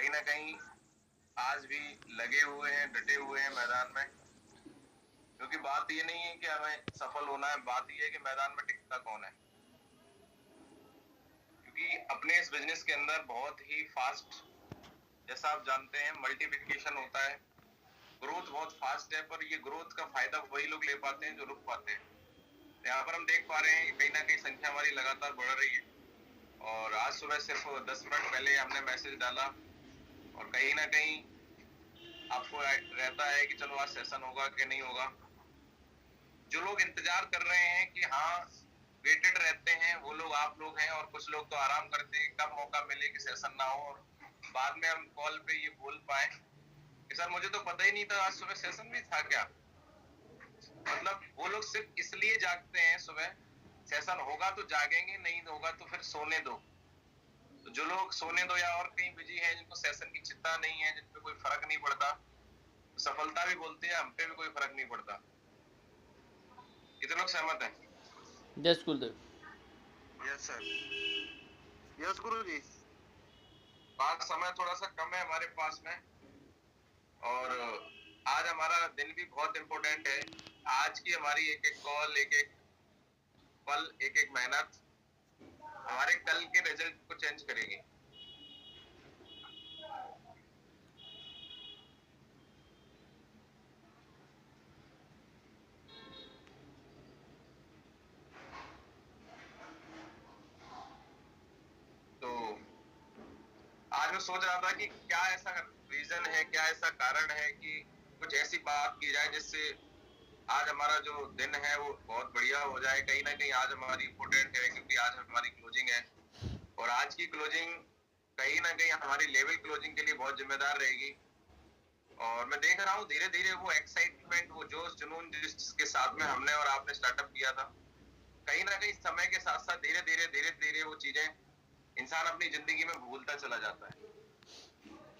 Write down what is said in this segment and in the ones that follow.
कहीं ना कहीं आज भी लगे हुए हैं, डटे हुए हैं मैदान में। क्योंकि बात ये नहीं है कि हमें सफल होना है, बात ये है कि मैदान में टिकता कौन है। क्योंकि अपने इस बिजनेस के अंदर बहुत ही फास्ट, जैसा आप जानते हैं, मल्टीप्लिकेशन होता है, ग्रोथ बहुत फास्ट है। पर ये ग्रोथ का फायदा वही लोग ले पाते हैं जो रुक पाते हैं। यहाँ पर हम देख पा रहे हैं कि कहीं ना कहीं संख्या हमारी लगातार बढ़ रही है। और आज सुबह सिर्फ 10 मिनट पहले हमने मैसेज डाला और कहीं ना कहीं आपको रहता है कि चलो आज सेशन होगा कि नहीं होगा। जो लोग इंतजार कर रहे हैं कि हाँ वेटेड रहते हैं, वो लोग आप लोग हैं। और कुछ लोग तो आराम करते हैं कब मौका मिले कि सेशन ना हो और बाद में हम कॉल पे ये बोल पाए कि सर मुझे तो पता ही नहीं था आज सुबह सेशन भी था क्या। मतलब वो लोग सिर्फ इसलिए जागते हैं सुबह, सेशन होगा तो जागेंगे, नहीं होगा तो फिर सोने दो। तो जो लोग सोने दो या और कहीं बिजी हैं, जिनको सेशन की चिंता नहीं है, जिन पे कोई फर्क नहीं पड़ता, सफलता भी बोलते हैं, हम पे भी कोई फर्क नहीं पड़ता। कितने लोग सहमत हैं? यस गुरुदेव। Yes sir. यस गुरु जी। आज समय थोड़ा सा कम है हमारे पास में और आज हमारा दिन भी बहुत इम्पोर्टेंट है। आज की हमारी एक एक कॉल, एक एक पल, एक एक मेहनत हमारे कल के रिजल्ट को चेंज करेगी। तो आज मैं सोच रहा था कि क्या ऐसा रीजन है, क्या ऐसा कारण है कि कुछ ऐसी बात की जाए जिससे आज हमारा जो दिन है वो बहुत बढ़िया हो जाए। कहीं ना कहीं आज हमारी इम्पोर्टेंट है क्योंकि आज हमारी क्लोजिंग है और आज की क्लोजिंग कहीं ना कहीं हमारी लेवल क्लोजिंग के लिए बहुत जिम्मेदार रहेगी। और मैं देख रहा हूँ धीरे धीरे वो एक्साइटमेंट, वो जोश जुनून जिसके साथ में हमने और आपने स्टार्टअप किया था, कहीं ना कहीं समय के साथ साथ धीरे धीरे वो चीजें इंसान अपनी जिंदगी में भूलता चला जाता है।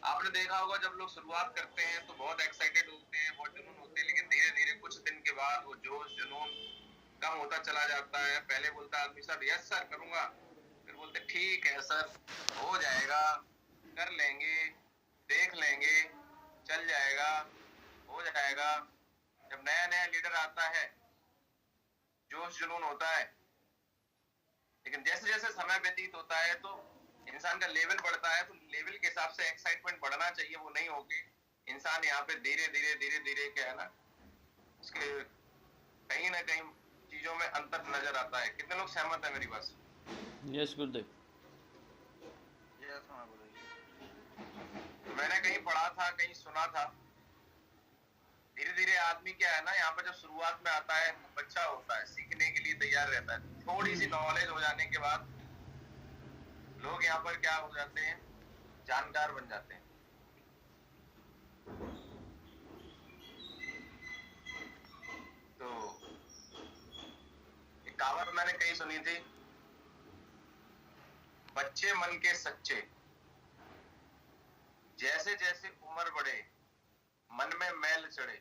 आपने देखा होगा जब लोग शुरुआत करते हैं तो बहुत एक्साइटेड होते हैं, बहुत जुनून होते हैं, लेकिन धीरे धीरे कुछ दिन के बाद वो जोश जुनून कम होता चला जाता है। पहले बोलता आदमी सर यस सर करूंगा, फिर बोलते ठीक है सर, हो जाएगा, कर लेंगे, देख लेंगे, चल जाएगा, हो जाएगा। जब नया नया लीडर आता है जोश जुनून होता है, लेकिन जैसे जैसे समय व्यतीत होता है तो इंसान का लेवल बढ़ता है। तो लेवल के हिसाब से एक्साइटमेंट बढ़ना चाहिए, वो नहीं होगी। इंसान यहाँ पे धीरे धीरे क्या है ना, उसके कहीं ना कहीं चीजों में अंतर नजर आता है। कितने लोग सहमत है मेरी बात से? यस गुरुदेव। यस हाँ मैंने कहीं पढ़ा था, कहीं सुना था, धीरे धीरे आदमी क्या है ना, यहाँ पर जब शुरुआत में आता है बच्चा होता है, सीखने के लिए तैयार रहता है। थोड़ी सी नॉलेज हो जाने के बाद लोग यहाँ पर क्या हो जाते हैं, जानकार बन जाते हैं। तो एक कहावत मैंने कहीं सुनी थी, बच्चे मन के सच्चे, जैसे जैसे उम्र बढ़े मन में मैल चढ़े।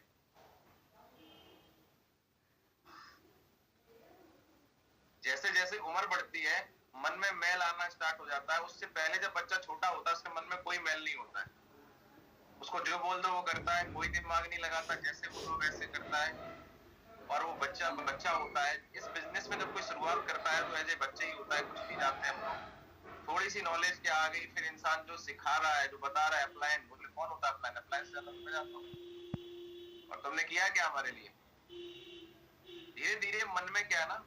जैसे जैसे उम्र बढ़ती है मन में मैल आना स्टार्ट हो जाता है। उससे पहले जब बच्चा छोटा होता है उसके मन में कोई मैल नहीं होता है, उसको जो बोल दो वो करता है, कोई दिमाग नहीं लगाता, जैसे बोलो वैसे करता है। और वो बच्चा बच्चा होता है। इस बिजनेस में जब कोई शुरुआत करता है तो ऐसे बच्चे ही होता है, कुछ नहीं जानते हम लोग। थोड़ी सी नॉलेज क्या आ गई, फिर इंसान जो सिखा रहा है, जो बता रहा है, अप्लायन, बोले कौन होता है अप्लायन? अप्लायन से ज्यादा मैं जानता हूँ। और तुमने किया क्या हमारे लिए? धीरे धीरे मन में क्या है ना,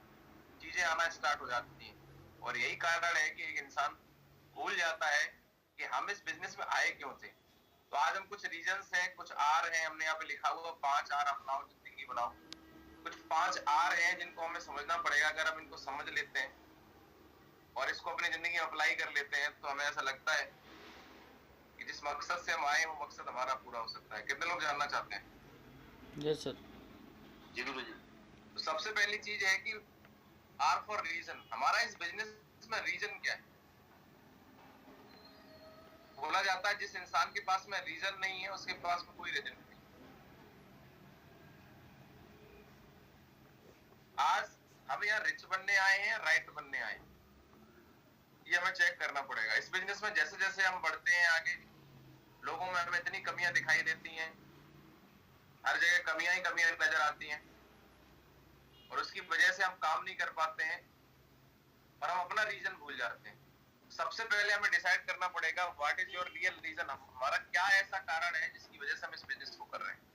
चीजें आना स्टार्ट हो जाती हैं। और यही कारण है कि एक इंसान भूल जाता है कि हम इस बिजनेस में आए क्यों थे। तो आज हम कुछ रीजंस हैं, कुछ आर हैं, हमने यहाँ पे लिखा हुआ 5 आर अपनाओ जिंदगी बनाओ। कुछ 5 आर हैं जिनको हमें समझना पड़ेगा। अगर हम इनको समझ लेते हैं और इसको अपनी जिंदगी में अप्लाई कर लेते हैं तो हमें ऐसा लगता है कि जिस मकसद से हम आए वो मकसद हमारा पूरा हो सकता है। कितने लोग जानना चाहते हैं? Yes sir. जी गुरु जी। तो सबसे पहली चीज है कि आर फॉर रीजन। हमारा इस बिजनेस में रीजन क्या है? बोला जाता है जिस इंसान के पास में रीजन नहीं है उसके पास में कोई रीजन नहीं। आज हम यहाँ रिच बनने आए हैं, राइट बनने आए हैं, ये हमें चेक करना पड़ेगा। इस बिजनेस में जैसे जैसे हम बढ़ते हैं आगे, लोगों में हमें इतनी कमियां दिखाई देती हैं, हर जगह कमियां ही कमियां नजर आती हैं, और उसकी वजह से हम काम नहीं कर पाते हैं और हम अपना रीजन भूल जाते हैं। सबसे पहले हमें डिसाइड करना पड़ेगा what is your real reason, हमारा क्या ऐसा कारण है जिसकी वजह से हम इस बिजनेस को कर रहे हैं।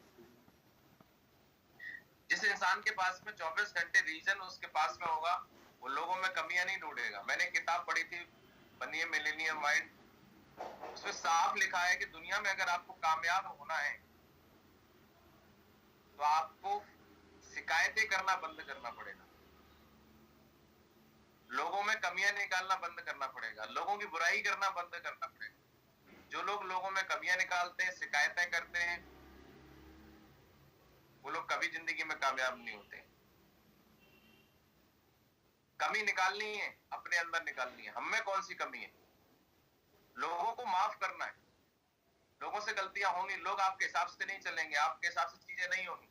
जिस इंसान के पास में 24 घंटे रीजन उसके पास में होगा, वो लोगों में कमियां नहीं ढूंढेगा। मैंने किताब पढ़ी थी बनिए मिलेनियम माइंड, उसमें साफ लिखा है कि दुनिया में अगर आपको कामयाब होना है तो आपको शिकायतें करना बंद करना पड़ेगा, लोगों में कमियां निकालना बंद करना पड़ेगा, लोगों की बुराई करना बंद करना पड़ेगा। जो लोग लोगों में कमियां निकालते हैं, शिकायतें करते हैं, वो लोग कभी जिंदगी में कामयाब नहीं होते। कमी निकालनी है, अपने अंदर निकालनी है। हम में कौन सी कमी है? लोगों को माफ करना है। लोगों से गलतियां होंगी, लोग आपके हिसाब से नहीं चलेंगे, आपके हिसाब से चीजें नहीं होंगी,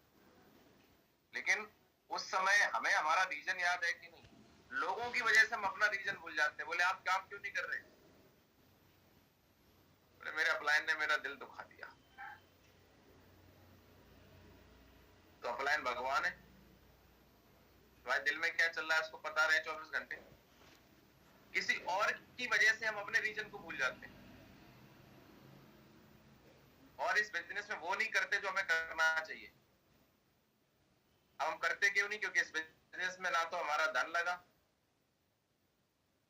लेकिन उस समय हमें हमारा रीजन याद है कि नहीं? लोगों की वजह से हम अपना रीजन भूल जाते हैं। बोले आप काम क्यों नहीं कर रहे? बोले मेरे अपलाइन ने मेरा दिल दुखा दिया। तो अपलाइन भगवान है, तुम्हारे दिल में क्या चल रहा है उसको पता रहे 24 घंटे। किसी और की वजह से हम अपने रीजन को भूल जाते हैं और इस बिजनेस में वो नहीं करते जो हमें करना चाहिए। अब हम करते क्यों नहीं? क्योंकि इस बिजनेस में ना तो हमारा धन लगा,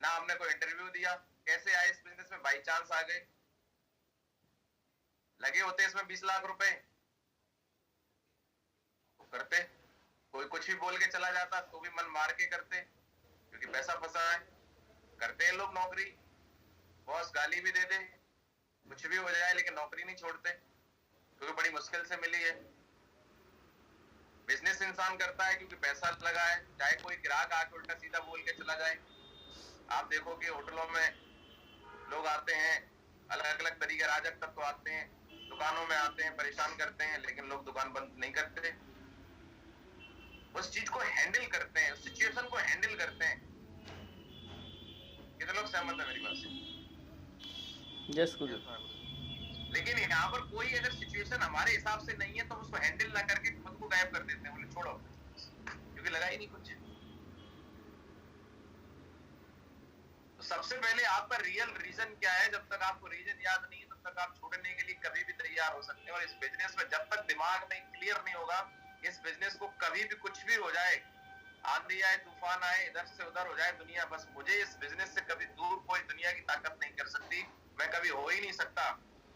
ना हमने कोई इंटरव्यू दिया। कैसे आए इस बिजनेस में? बाई चांस आ गए। लगे होते इसमें 20 लाख रुपए तो करते, कोई कुछ भी बोल के चला जाता तो भी मन मार के करते, क्योंकि पैसा फंसा है। करते हैं लोग नौकरी, बॉस गाली भी दे दे, कुछ भी हो जाए, लेकिन नौकरी नहीं छोड़ते क्योंकि बड़ी मुश्किल से मिली है। बिजनेस इंसान करता है क्योंकि पैसा लगा है, चाहे कोई ग्राहक आके उल्टा सीधा बोल के चला जाए। आप देखो कि होटलों में लोग आते हैं, अलग अलग तरीके राजक तत्व आते हैं, दुकानों में आते हैं, परेशान करते हैं, लेकिन लोग दुकान बंद नहीं करते, उस चीज को हैंडल करते हैं, उस सिचुएशन को हैंडल करते हैं। कितने लोग सहमत है मेरी बात से? यस गुरुदेव। लेकिन यहाँ पर कोई अगर सिचुएशन हमारे हिसाब से नहीं है तो उसको हैंडल ना करके खुद को गायब कर देते हैं। बोले छोड़ो, क्योंकि लगा ही नहीं कुछ। तो सबसे पहले आपका रियल रीजन क्या है? जब तक आपको रीजन याद नहीं है तब तक आप छोड़ने के लिए कभी भी तैयार हो सकते हैं। और इस बिजनेस में जब तक दिमाग में क्लियर नहीं होगा, इस बिजनेस को कभी भी कुछ भी हो जाए, आंधी आए, तूफान आए, इधर से उधर हो जाए दुनिया, बस मुझे इस बिजनेस से कभी दूर कोई दुनिया की ताकत नहीं कर सकती, मैं कभी हो ही नहीं सकता।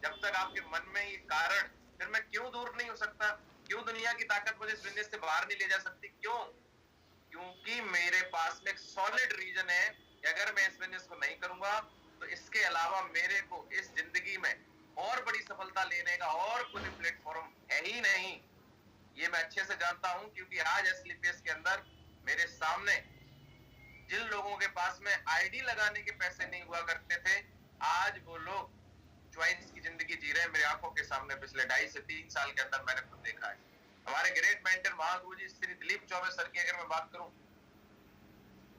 जब तक आपके मन में ये कारण, फिर मैं क्यों दूर नहीं हो सकता? क्यों दुनिया की ताकत मुझे इस बिजनेस से बाहर नहीं ले जा सकती? क्यों? क्योंकि मेरे पास में एक सॉलिड रीजन है कि अगर मैं इस बिजनेस को नहीं करूंगा तो इसके अलावा मेरे को इस जिंदगी में और बड़ी सफलता लेने का और कोई प्लेटफॉर्म है ही नहीं। ये मैं अच्छे से जानता हूं, क्योंकि आज एसलीपीएस के अंदर मेरे सामने जिन लोगों के पास में आईडी लगाने के पैसे नहीं हुआ करते थे, आज वो लोग चॉइस की जिंदगी जी रहे हैं मेरी आंखों के सामने। पिछले 2.5 से 3 साल के अंदर मैंने खुद देखा है। हमारे ग्रेट मेंटर महागुरु जी श्री दिलीप चौबे सर की अगर मैं बात करूं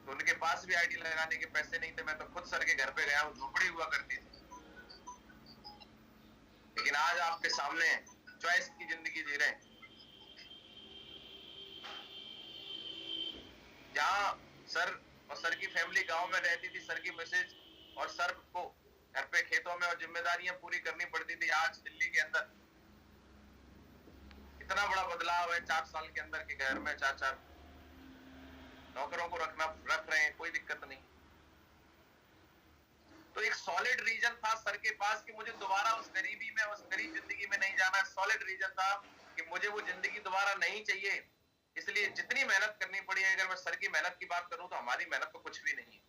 तो उनके पास भी आईडी लगाने के पैसे नहीं थे। मैं तो खुद सर के घर पे गया हूं, झोपड़ी हुआ करती थी, लेकिन आज आपके सामने चॉइस की जिंदगी जी रहे हैं। जहां सर और सर की फैमिली गांव में रहती थी, सर की मिसेज और सर को घर पे खेतों में और जिम्मेदारियां पूरी करनी पड़ती थी, आज दिल्ली के अंदर इतना बड़ा बदलाव है 4 साल के अंदर के घर में 4 नौकरों को रख रहे हैं, कोई दिक्कत नहीं। तो एक सॉलिड रीजन था सर के पास कि मुझे दोबारा उस गरीबी में, उस गरीब जिंदगी में नहीं जाना। सॉलिड रीजन था कि मुझे वो जिंदगी दोबारा नहीं चाहिए, इसलिए जितनी मेहनत करनी पड़ी है। अगर मैं सर की मेहनत की बात करूं तो हमारी मेहनत तो कुछ भी नहीं है।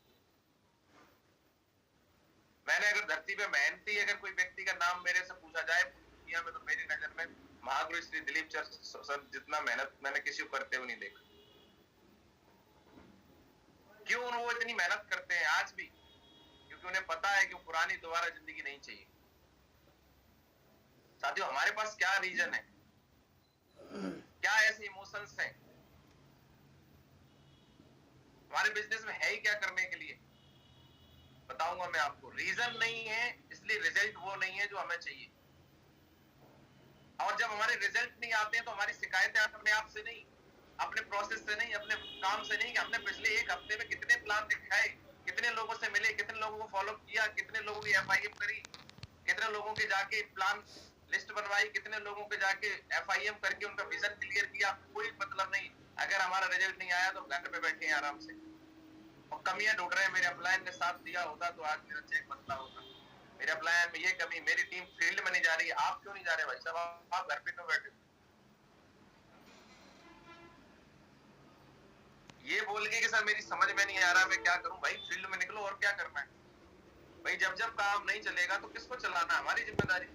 मैंने अगर धरती पे मेहनती अगर कोई व्यक्ति का नाम मेरे से पूछा जाए दुनिया में, तो मेरी नजर में महागुरु श्री दिलीप सर जितना मेहनत मैंने किसी को करते हुए नहीं देखा। क्यों वो इतनी मेहनत करते हैं आज भी? क्योंकि उन्हें पता है कि पुरानी दोबारा जिंदगी नहीं चाहिए। साथियों, हमारे पास क्या रीजन है? क्या ऐसे इमोशंस हैं? हमारे बिजनेस में है ही क्या करने के लिए? बताऊंगा मैं आपको। रीजन नहीं है इसलिए रिजल्ट वो नहीं है जो हमें चाहिए। रिजल्ट नहीं आते हैं तो हमारी शिकायतें अपने आप से नहीं, अपने प्रोसेस से नहीं, अपने काम से नहीं कि हमने पिछले एक हफ्ते में कितने प्लान दिखाए, कितने लोगों से मिले, कितने लोगों को फॉलो किया, कितने लोगों की FIM करी, कितने लोगों के जाके प्लान लिस्ट बनवाई, कितने लोगों के जाके FIM करके उनका विजन क्लियर किया। कोई मतलब नहीं। अगर हमारा रिजल्ट नहीं आया तो घर पे बैठे हैं आराम से और कमियां ढूंढ रहे हैं। मेरे अपलायन ने साथ दिया होता तो आज मेरा चेक बदला होता। मेरे अपलायन में ये कमी, मेरी टीम फील्ड में नहीं जा रही है। आप क्यों नहीं जा रहे भाई साहब? आप घर पे क्यों बैठे? ये बोल के कि सर मेरी समझ में नहीं आ रहा, मैं क्या करूं? भाई फील्ड में निकलो और क्या करना है भाई। जब जब काम नहीं चलेगा तो किसको चलाना? हमारी जिम्मेदारी।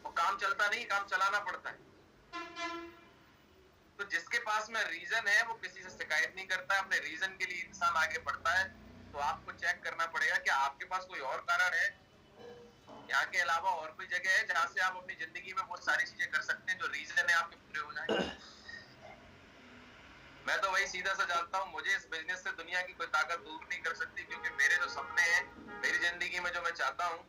और काम चलता नहीं, काम चलाना पड़ता है। तो जिसके पास में रीजन है वो किसी से शिकायत नहीं करता है, अपने रीजन के लिए इंसान आगे बढ़ता है। तो आपको चेक करना पड़ेगा कि आपके पास कोई और कारण है, यहाँ के अलावा और कोई जगह है जहां से आप अपनी जिंदगी में बहुत सारी चीजें कर सकते हैं जो रीजन है आपके पूरे हो जाए। मैं तो वही सीधा सा जानता हूँ, मुझे इस बिजनेस से दुनिया की कोई ताकत दूर नहीं कर सकती, क्योंकि मेरे जो सपने हैं, मेरी जिंदगी में जो मैं चाहता हूँ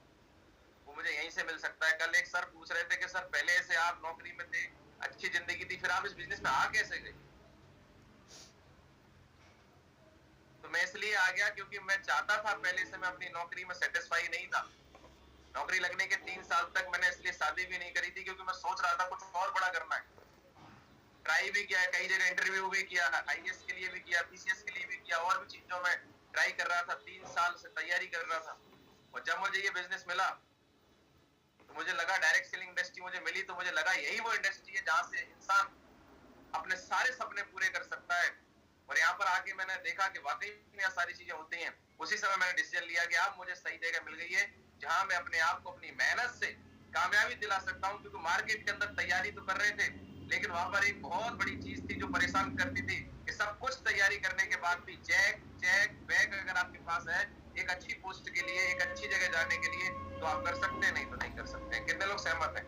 वो मुझे यहीं से मिल सकता है। कल एक सर पूछ रहे थे कि सर पहले से आप नौकरी में थे, अच्छी जिंदगी थी, फिर आप इस बिजनेस में आ कैसे गए? तो मैं इसलिए आ गया क्योंकि मैं चाहता था, पहले से मैं अपनी नौकरी में सेटिस्फाई नहीं था। नौकरी लगने के 3 साल तक मैंने इसलिए शादी भी नहीं करी थी क्योंकि मैं सोच रहा था कुछ और बड़ा करना है। ट्राई भी किया है, कई जगह इंटरव्यू भी किया, IAS के लिए भी किया, PCS के लिए भी किया, और भी चीजों में ट्राई कर रहा था। 3 साल से तैयारी कर रहा था। और जब मुझे ये बिजनेस मिला तो मुझे लगा, डायरेक्ट सेलिंग इंडस्ट्री मुझे मिली तो मुझे लगा यही वो इंडस्ट्री है जहां से इंसान अपने सारे सपने पूरे कर सकता है। और यहाँ पर आके मैंने देखा कि वाकई में यहाँ सारी चीजें होती हैं। उसी समय मैंने डिसीजन लिया कि अब मुझे सही जगह मिल गई है जहां मैं अपने आप को अपनी मेहनत से कामयाबी दिला सकता हूँ। क्योंकि मार्केट के अंदर तैयारी तो कर रहे थे, लेकिन वहां पर एक बहुत बड़ी चीज थी जो परेशान करती थी कि सब कुछ तैयारी करने के बाद भी चेक चेक बैग अगर आपके पास है एक अच्छी पोस्ट के लिए, एक अच्छी जगह जाने के लिए, तो आप कर सकते हैं, नहीं तो नहीं कर सकते। कितने लोग सहमत हैं?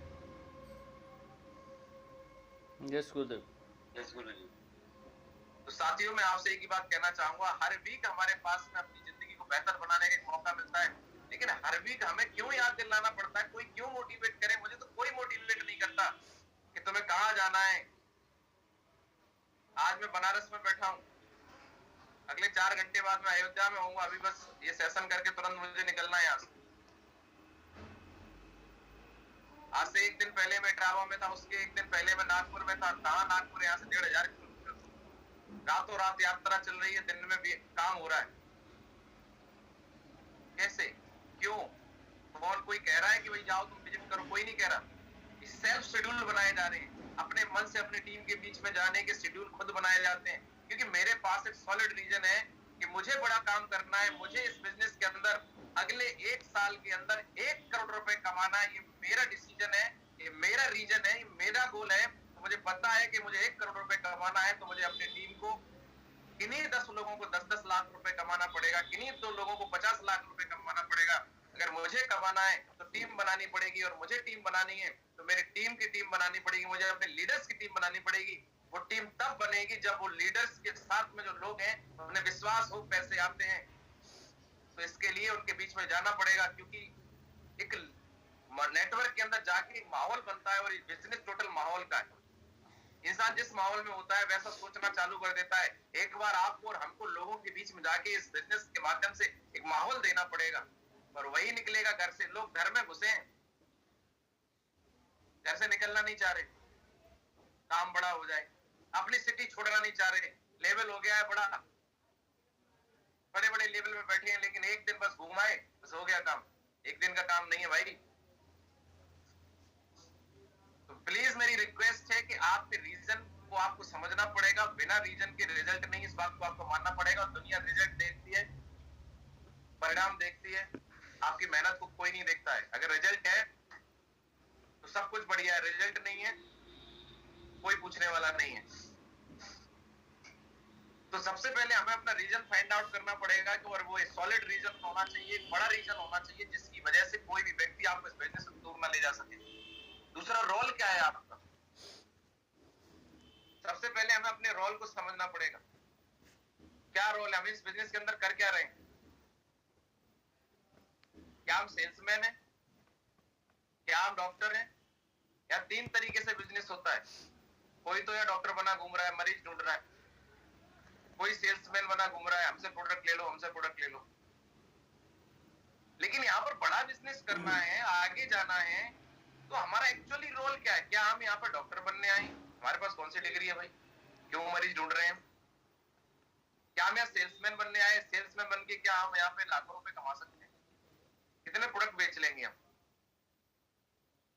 यस गुरुदेव। यस गुरुजी। तो साथियों, मैं आपसे एक ही बात कहना चाहूंगा, हर वीक हमारे पास में अपनी जिंदगी को बेहतर बनाने का एक मौका मिलता है, लेकिन हर वीक हमें क्यों याद दिलाना पड़ता है? कोई क्यों मोटिवेट करे? मुझे तो कोई मोटिवेट नहीं करता कि तुम्हें कहाँ जाना है। आज मैं बनारस में बैठा हूँ, अगले 4 घंटे बाद मैं अयोध्या में होऊंगा। अभी बस ये सेशन करके तुरंत मुझे निकलना है यहाँ से। आज से एक दिन पहले मैं इटावा में था, उसके एक दिन पहले मैं नागपुर में था। कहाँ नागपुर? यहाँ से 1500 किलोमीटर। रातों रात यात्रा चल रही है, दिन में भी काम हो रहा है। कैसे? क्यों? कौन कोई कह रहा है कि भाई जाओ तुम विजिट करो? कोई नहीं कह रहा। सेल्फ शेड्यूल बनाए जा रहे हैं, अपने मन से अपनी टीम के बीच में जाने के शेड्यूल खुद बनाए जाते हैं। क्योंकि मेरे पास एक सॉलिड रीजन है कि मुझे बड़ा काम करना है, मुझे इस बिजनेस के अंदर अगले 1 साल के अंदर 1 करोड़ रुपए कमाना है। ये मेरा डिसीजन है, ये मेरा रीजन है, ये मेरा गोल है। तो मुझे पता है कि मुझे 1 करोड़ रुपए कमाना है, तो मुझे अपनी टीम को किन्हीं 10 लोगों को 10-10 लाख रुपए कमाना पड़ेगा, किन्हीं 2 लोगों को 50 लाख रुपए कमाना पड़ेगा। अगर मुझे कमाना है तो टीम बनानी पड़ेगी, और मुझे टीम बनानी है तो मेरी टीम की टीम बनानी पड़ेगी, मुझे अपने लीडर्स की टीम बनानी पड़ेगी। वो टीम तब बनेगी जब वो लीडर्स के साथ में जो लोग हैं उन्हें विश्वास हो, पैसे आते हैं। तो इसके लिए उनके बीच में जाना पड़ेगा, क्योंकि एक नेटवर्क के अंदर जाके एक माहौल बनता है, और ये बिजनेस टोटल माहौल का है। इंसान जिस माहौल में होता है वैसा सोचना चालू कर देता है। एक बार आपको और हमको लोगों के बीच में जाके इस बिजनेस के माध्यम से एक माहौल देना पड़ेगा, और वही निकलेगा घर से। लोग घर में घुसे हैं, घर से निकलना नहीं चाह रहे, काम बड़ा हो जाए, अपनी सिटी छोड़ना नहीं चाह रहे, लेवल हो गया है बड़ा, बड़े बड़े लेवल में बैठे हैं, लेकिन एक दिन बस घुमाए बस हो गया काम। एक दिन का काम नहीं है भाई। तो प्लीज मेरी रिक्वेस्ट है कि आपके रीजन को आपको समझना पड़ेगा। बिना रीजन के रिजल्ट नहीं, इस बात को आपको मानना पड़ेगा। दुनिया रिजल्ट देखती है, परिणाम देखती है, आपकी मेहनत को कोई नहीं देखता है। अगर रिजल्ट है तो सब कुछ बढ़िया है, रिजल्ट नहीं है कोई पूछने वाला नहीं है। तो सबसे पहले हमें अपना रीजन फाइंड आउट करना पड़ेगा कि, और वो एक सॉलिड रीजन होना चाहिए, एक बड़ा रीजन होना चाहिए जिसकी वजह से कोई भी व्यक्ति आपको इस बिजनेस से दूर ना ले जा सके। दूसरा, रोल क्या है आपका? सबसे पहले हमें अपने रोल को समझना पड़ेगा। क्या रोल है? हम इस बिजनेस के अंदर कर क्या रहे हैं? क्या हम सेल्समैन हैं? क्या हम डॉक्टर हैं? या 3 तरीके से बिजनेस होता है। कोई तो या डॉक्टर बना घूम रहा है, मरीज ढूंढ रहा है, कोई सेल्समैन बना घूम रहा है, हमसे प्रोडक्ट ले लो, हमसे प्रोडक्ट ले लो। लेकिन यहाँ पर बड़ा बिजनेस करना है, आगे जाना है, तो हमारा एक्चुअली रोल क्या है? क्या हम यहाँ पर डॉक्टर बनने आए? हमारे पास कौन सी डिग्री है भाई? क्यों मरीज ढूंढ रहे हैं? क्या हम यहाँ सेल्समैन बनने आए? सेल्समैन बन के क्या हम यहाँ पे लाखों रुपए कमा सकते हैं? कितने प्रोडक्ट बेच लेंगे हम?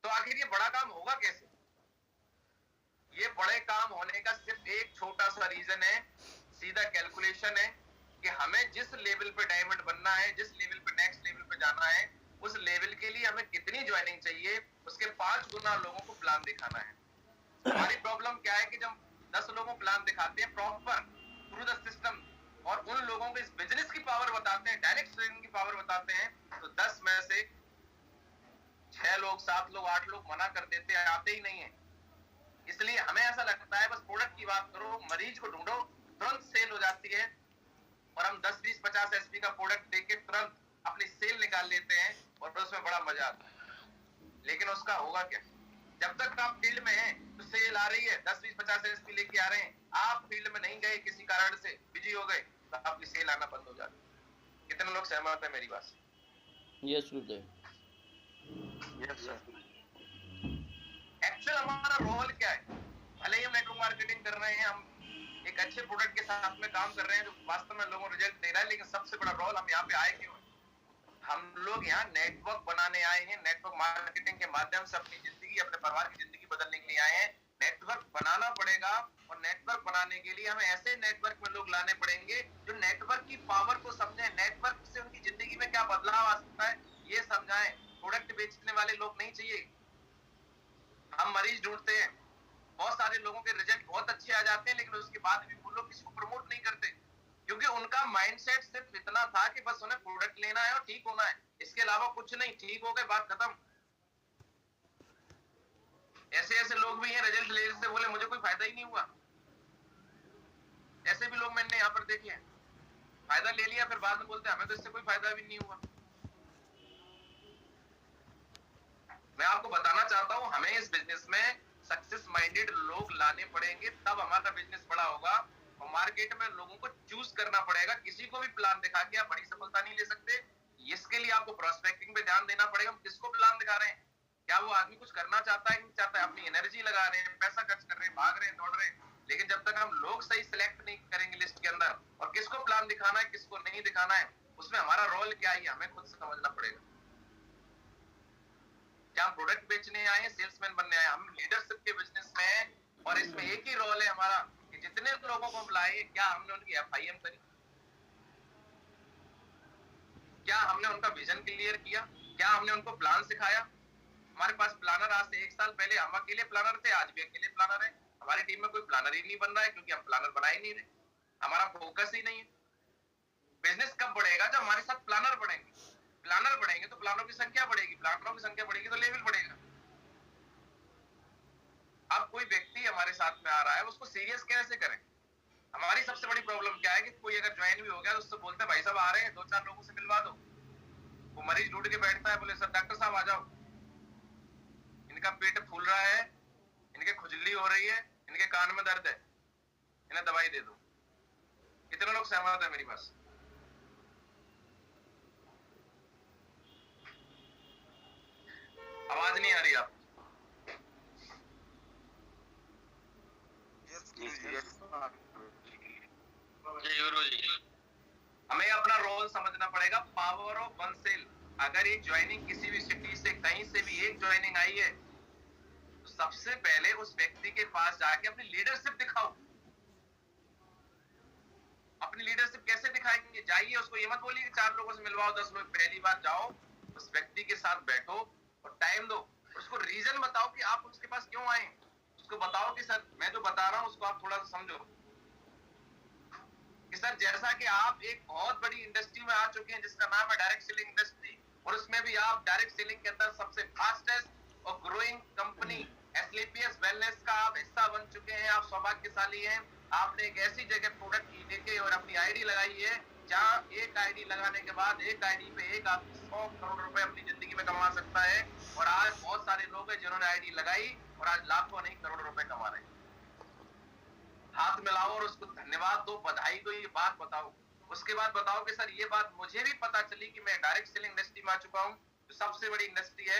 तो आखिर ये बड़ा काम होगा कैसे? ये बड़े काम होने का सिर्फ एक छोटा सा रीजन है, सीधा कैलकुलेशन है कि हमें जिस लेवल पे डायमंड बनना है, जिस लेवल पे नेक्स्ट लेवल पे जाना है, उस लेवल के लिए हमें कितनी ज्वाइनिंग चाहिए, उसके 5 गुना लोगों को प्लान दिखाना है। हमारी प्रॉब्लम क्या है कि जब 10 लोगों को प्लान दिखाते हैं प्रॉपर थ्रू द सिस्टम और उन लोगों को इस बिजनेस की पावर बताते हैं, डायरेक्ट सेलिंग की पावर बताते हैं, तो 10 में से 6 लोग, 7 लोग, 8 लोग मना कर देते हैं, आते ही नहीं है। इसलिए हमें ऐसा लगता है बस प्रोडक्ट की बात करो, मरीज को ढूंढो, तुरंत सेल हो जाती है और हम 10, 20, 50 एसपी का प्रोडक्ट देके तुरंत अपनी सेल निकाल लेते हैं और उसमें बड़ा मजा आता है। लेकिन उसका होगा क्या? जब तक आप फील्ड में हैं तो सेल आ रही है, 10, 20, 50 एसपी लेके आ रहे हैं, आप फील्ड में नहीं गए, किसी कारण से बिजी हो गए, तो आपकी सेल आना बंद हो जाती है। कितने लोग सहमत है मेरी बात से? यस गुरुदेव। Yes sir. एक्चुअल हमारा रोल क्या है? भले ही हम नेटवर्क मार्केटिंग कर रहे हैं, हम एक अच्छे प्रोडक्ट के साथ में काम कर रहे हैं जो वास्तव में लोगों को रिजल्ट दे रहा है, लेकिन सबसे बड़ा रोल हम यहाँ पे आए क्यों? हम लोग यहाँ नेटवर्क बनाने आए हैं, नेटवर्क मार्केटिंग के माध्यम से अपनी जिंदगी, अपने परिवार की जिंदगी बदलने के लिए आए हैं। नेटवर्क बनाना पड़ेगा और नेटवर्क बनाने के लिए हमें ऐसे नेटवर्क में लोग लाने पड़ेंगे जो नेटवर्क की पावर को समझे, नेटवर्क से उनकी जिंदगी में क्या बदलाव आ सकता है ये समझाएं। प्रोडक्ट बेचने वाले लोग नहीं चाहिए। हम मरीज ढूंढते हैं, बहुत सारे लोगों के रिजल्ट बहुत अच्छे आ जाते हैं, लेकिन उसके बाद भी वो लोग किसी को प्रमोट नहीं करते क्योंकि उनका माइंडसेट सिर्फ इतना था कि बस उन्हें प्रोडक्ट लेना है और ठीक होना है, इसके अलावा कुछ नहीं। ठीक हो गए, बात खत्म। ऐसे ऐसे लोग भी हैं, रिजल्ट लेने से बोले मुझे कोई फायदा ही नहीं हुआ। ऐसे भी लोग मैंने यहाँ पर देखे हैं, फायदा ले लिया फिर बाद में बोलते हैं हमें तो इससे कोई फायदा भी नहीं हुआ। मैं आपको बताना चाहता हूँ हमें इस बिजनेस में सक्सेस माइंडेड लोग लाने पड़ेंगे, तब हमारा बिजनेस बड़ा होगा। और मार्केट में लोगों को चूज करना पड़ेगा, किसी को भी प्लान दिखा के आप बड़ी सफलता नहीं ले सकते। इसके लिए आपको प्रोस्पेक्टिंग पे ध्यान देना पड़ेगा। हम किसको प्लान दिखा रहे हैं? क्या वो आदमी कुछ करना चाहता है, नहीं चाहता है? अपनी एनर्जी लगा रहे हैं, पैसा खर्च कर रहे हैं, भाग रहे हैं, दौड़ रहे हैं, लेकिन जब तक हम लोग सही सिलेक्ट नहीं करेंगे लिस्ट के अंदर और किसको प्लान दिखाना है, किसको नहीं दिखाना है, उसमें हमारा रोल क्या है हमें खुद समझना पड़ेगा। क्या हम प्रोडक्ट बेचने आए हैं, सेल्समैन बनने आए? हम लीडरशिप के बिजनेस में हैं और इसमें एक ही रोल है हमारा कि जितने लोगों को हम लाए, क्या हमने उनकी एफआईएम करी? क्या हमने उनका विजन क्लियर किया? क्या हमने उनको प्लान सिखाया? हमारे पास प्लानर आज से 1 साल पहले हम अकेले प्लानर थे, आज भी अकेले प्लानर है। हमारी टीम में कोई प्लानर ही नहीं बन रहा है क्योंकि हम प्लानर बना ही नहीं रहे, हमारा फोकस ही नहीं है। बिजनेस कब बढ़ेगा? जब हमारे साथ प्लानर बढ़ेंगे। प्लानर बढ़ेंगे तो प्लानरों की संख्या बढ़ेगी, प्लानरों की संख्या बढ़ेगी तो लेवल बढ़ेगा। अब कोई व्यक्ति हमारे साथ में आ रहा है, उसको सीरियस कैसे करें? हमारी सबसे बड़ी प्रॉब्लम क्या है कि कोई अगर ज्वाइन भी हो गया तो उससे बोलते हैं भाई साहब आ रहे हैं, 2-4 लोगों से मिलवा दो। वो मरीज ढूंढ के बैठता है, बोले सर डॉक्टर साहब आ जाओ, इनका पेट फूल रहा है, इनके खुजली हो रही है, इनके कान में दर्द है, इन्हें दवाई दे दो। कितने लोग सहमत है मेरी बात? आवाज नहीं आ रही आप? हमें अपना रोल समझना पड़ेगा। Power of one cell. अगर एक ज्वाइनिंग किसी भी सिटी से कहीं से भी एक ज्वाइनिंग आई है तो सबसे पहले उस व्यक्ति के पास जाके अपनी लीडरशिप दिखाओ। अपनी लीडरशिप कैसे दिखाएंगे? जाइए, उसको ये मत बोलिए कि 4 लोगों से मिलवाओ, 10 लोग। पहली बार जाओ, उस व्यक्ति के साथ बैठो और टाइम दो, उसको रीजन बताओ कि आप उसके पास क्यों आए। उसको बताओ कि सर मैं जो बता रहा हूं उसको आप थोड़ा सा समझो कि सर जैसा कि आप एक बहुत बड़ी इंडस्ट्री में आ चुके हैं जिसका नाम है डायरेक्ट सेलिंग इंडस्ट्री, और उसमें भी आप डायरेक्ट सेलिंग के अंदर सबसे फास्टेस्ट और ग्रोइंग कंपनी एसलीपीएस वेलनेस का आप हिस्सा बन चुके हैं। आप सौभाग्यशाली हैं। आपने एक ऐसी जगह प्रोडक्ट की लेके और अपनी आईडी लगाई है जहां एक आईडी लगाने के बाद एक आईडी पे एक आदमी 100 करोड़ रुपए अपनी जिंदगी में कमा सकता है। और आज बहुत सारे लोग हैं जिन्होंने आईडी लगाई और आज लाखों नहीं करोड़ों रुपए कमा रहे हैं। हाथ मिलाओ और उसको धन्यवाद दो, बधाई दो, ये बात बताओ। उसके बाद बताओ कि सर ये बात मुझे भी पता चली कि मैं डायरेक्ट सेलिंग इंडस्ट्री में आ चुका हूँ, जो सबसे बड़ी इंडस्ट्री है,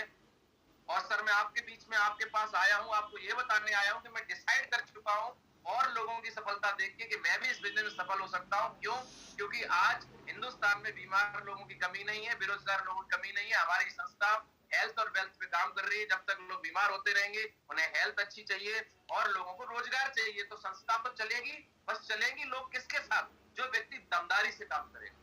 और सर मैं आपके बीच में आपके पास आया हूँ, आपको ये बताने आया हूँ कि मैं डिसाइड कर चुका हूँ और लोगों की सफलता देख के कि मैं भी इस बिजनेस में सफल हो सकता हूँ। क्यों? क्योंकि आज हिंदुस्तान में बीमार लोगों की कमी नहीं है, बेरोजगार लोगों की कमी नहीं है। हमारी संस्था हेल्थ और वेल्थ पे काम कर रही है। जब तक लोग बीमार होते रहेंगे, उन्हें हेल्थ अच्छी चाहिए और लोगों को रोजगार चाहिए, तो संस्था तो चलेगी। बस चलेगी लोग किसके साथ? जो व्यक्ति दमदारी से काम करेगा,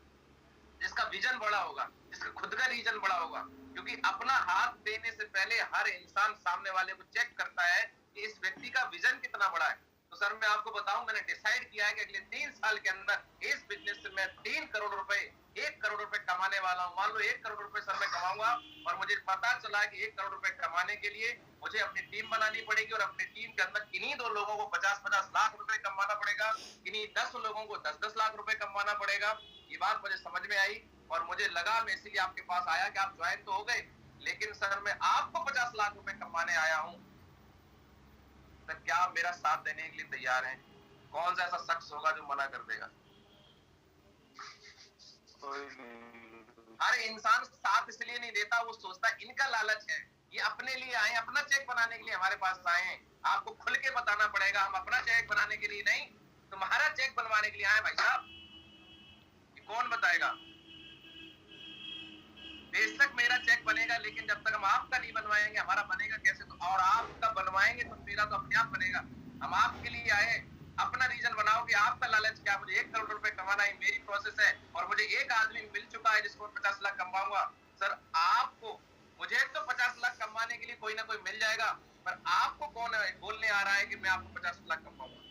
जिसका विजन बड़ा होगा, जिसका खुद का रीजन बड़ा होगा। क्योंकि अपना हाथ देने से पहले हर इंसान सामने वाले को चेक करता है कि इस व्यक्ति का विजन कितना बड़ा है। तो सर मैं आपको बताऊं, मैंने डिसाइड किया है कि अगले 3 साल के अंदर इस बिजनेस से मैं 3 करोड़ रुपए, 1 करोड़ रुपए कमाने वाला हूं। मान लो 1 करोड़ रुपए सर मैं कमाऊंगा, और मुझे पता चला कि 1 करोड़ रुपए कमाने के लिए मुझे अपनी टीम बनानी पड़ेगी, और अपनी टीम के अंदर किन्हीं 2 लोगों को 50-50 लाख रुपए कमाना पड़ेगा, किन्हीं 10 लोगों को 10-10 लाख रुपए कमाना पड़ेगा। ये बात मुझे समझ में आई और मुझे लगा, मैं इसीलिए आपके पास आया कि आप ज्वाइन तो हो गए, लेकिन सर मैं आपको 50 लाख रुपए कमाने आया हूं। सर क्या आप मेरा साथ देने के लिए तैयार हैं? कौन सा ऐसा शख्स होगा जो मना कर देगा? अरे इंसान साथ इसलिए नहीं देता, वो सोचता है इनका लालच है, ये अपने लिए आए, अपना चेक बनाने के लिए हमारे पास आए हैं। आपको खुल के बताना पड़ेगा, हम अपना चेक बनाने के लिए नहीं, तुम्हारा चेक बनवाने के लिए आए भाई साहब। ये कौन बताएगा? बेशक मेरा चेक बनेगा, लेकिन जब तक हम आपका नहीं बनवाएंगे हमारा बनेगा कैसे? तो और आपका बनवाएंगे तो मेरा तो अपने आप बनेगा। हम आपके लिए आए, अपना रीजन बनाओ कि आपका लालच क्या? मुझे 1 करोड़ रुपए कमाना है, मेरी प्रोसेस है, और मुझे एक आदमी मिल चुका है जिसको 50 लाख कमाऊंगा। सर आपको, मुझे तो 50 लाख कमाने के लिए कोई ना कोई मिल जाएगा, पर आपको कौन है बोलने आ रहा है कि मैं आपको 50 लाख कमाऊंगा?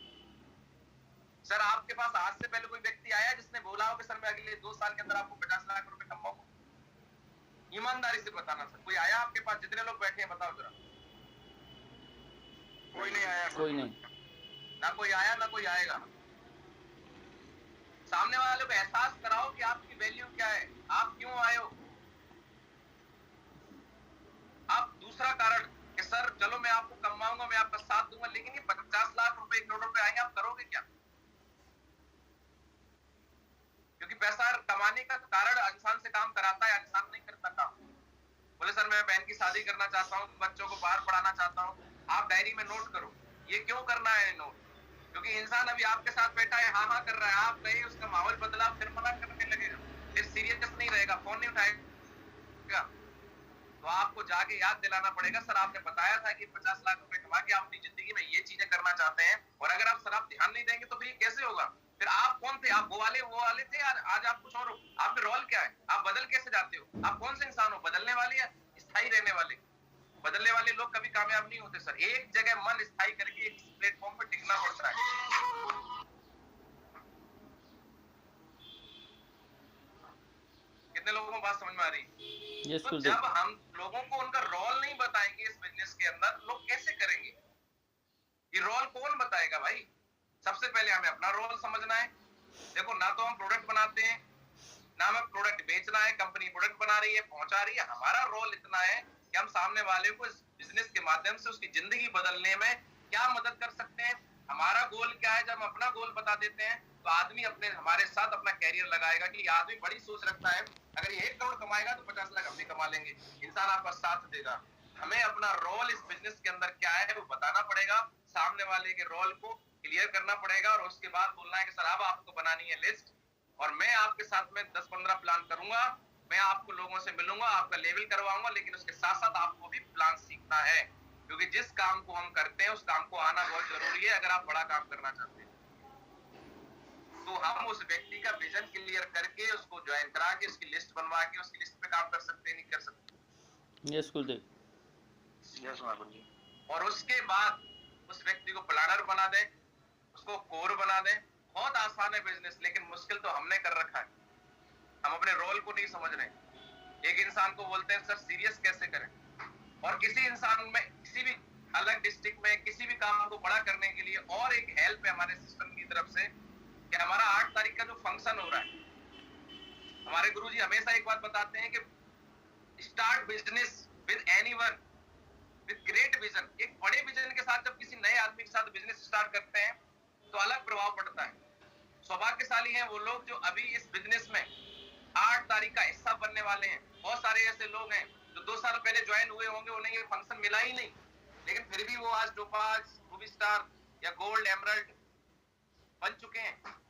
सर आपके पास आज से पहले कोई व्यक्ति आया जिसने बोला हो कि सर मैं अगले 2 साल के अंदर आपको 50 लाख रुपए कमाऊंगा? ईमानदारी से बताना सर, कोई आया आपके पास? जितने लोग बैठे हैं बताओ जरा। कोई नहीं आया, कोई नहीं, ना कोई आया ना कोई आएगा। सामने वाले को एहसास कराओ कि आपकी वैल्यू क्या है, आप क्यों आए हो। आप दूसरा कारण कि सर चलो मैं आपको कमाऊंगा, मैं आपका साथ दूंगा, लेकिन ये 50 लाख रुपए 1 करोड़ रुपए आएंगे, आप करोगे क्या? क्योंकि पैसा कमाने का कारण इंसान से काम कराता है, इंसान नहीं करता काम। बोले सर मैं बहन की शादी करना चाहता हूँ, बच्चों को बाहर पढ़ाना चाहता हूँ। आप डायरी में नोट करो। ये क्यों करना है नोट? क्योंकि इंसान अभी आपके साथ बैठा है, हाँ हाँ कर रहा है, आप गए, उसका माहौल बदला, फिर मना करने लगेगा, फिर सीरियस नहीं रहेगा, फोन नहीं उठाएगा। तो आपको जाके याद दिलाना पड़ेगा, सर आपने बताया था कि 50 लाख रुपए कमा के आप अपनी जिंदगी में ये चीजें करना चाहते हैं, और अगर आप सर आप ध्यान नहीं देंगे तो फिर ये कैसे होगा? फिर आप कौन थे? आप वो वाले थे, आज आप कुछ और हो। आपका रोल क्या है? आप बदल कैसे जाते हो? आप कौन से इंसान हो? बदलने वाले या स्थायी रहने वाले? बदलने वाले लोग कभी कामयाब नहीं होते सर। एक जगह मन स्थायी करके एक प्लेटफॉर्म पर टिकना पड़ता है। कितने लोगों को बात समझ में आ रही? तो जब हम लोगों को उनका रोल नहीं बताएंगे इस बिजनेस के अंदर, लोग कैसे करेंगे? ये रोल कौन बताएगा भाई? सबसे पहले हमें अपना रोल समझना है। देखो, ना तो हम प्रोडक्ट बनाते हैं, ना हमें प्रोडक्ट बेचना है, कंपनी प्रोडक्ट बना रही है, पहुंचा रही है। हमारा रोल इतना है कि हम सामने वाले को इस बिजनेस के माध्यम से उसकी जिंदगी बदलने में क्या मदद कर सकते हैं। हमारा गोल क्या है? जब हम अपना गोल बता देते हैं तो आदमी अपने हमारे साथ अपना कैरियर लगाएगा। कि आदमी बड़ी सोच रखता है, अगर ये 1 करोड़ कमाएगा तो 50 लाख हम भी कमा लेंगे। इंसान आपका साथ देगा। हमें अपना रोल इस बिजनेस के अंदर क्या है वो बताना पड़ेगा, सामने वाले के रोल को क्लियर करना पड़ेगा, और उसके बाद बोलना है कि सर अब आपको बनानी है लिस्ट, और मैं आपके साथ में 10-15 प्लान करूंगा, मैं आपको लोगों से मिलूंगा, आपका लेवल करवाऊंगा, लेकिन उसके साथ साथ आपको भी प्लान सीखना है। क्योंकि जिस काम को हम करते हैं उस काम को आना बहुत जरूरी है, अगर आप बड़ा काम करना चाहते हैं। तो हम उस व्यक्ति का विजन क्लियर करके उसको ज्वाइन करा के उसकी लिस्ट बनवा के उसकी लिस्ट पे काम कर सकते हैं, नहीं कर सकते? यस कुलदीप। यस जी। और उसके बाद उस व्यक्ति को प्लानर बना दें, उसको कोर बना दें। बहुत आसान है बिजनेस, लेकिन मुश्किल तो हमने कर रखा है। हम अपने रोल को नहीं समझ रहे। एक इंसान को बोलते हैं सर सीरियस कैसे करें, और किसी इंसान में किसी भी अलग डिस्ट्रिक्ट में किसी भी काम को बड़ा करने के लिए और एक हेल्प है हमारे सिस्टम की तरफ से कि हमारा 8 तारीख का जो फंक्शन हो रहा है, हमारे गुरुजी हमेशा एक बात बताते हैं कि start business with anyone, with great vision, एक बड़े विजन के साथ जब किसी नए आदमी के साथ बिजनेस स्टार्ट करते हैं तो अलग प्रभाव पड़ता है। सौभाग्यशाली हैं वो लोग जो अभी इस बिजनेस में 8 तारीख का हिस्सा बनने वाले हैं। बहुत सारे ऐसे लोग हैं जो 2 साल पहले ज्वाइन हुए होंगे, उन्हें ये फंक्शन मिला ही नहीं, लेकिन फिर भी वो आज टोपाज, मूवी स्टार या गोल्ड एमरल्ड बन चुके हैं।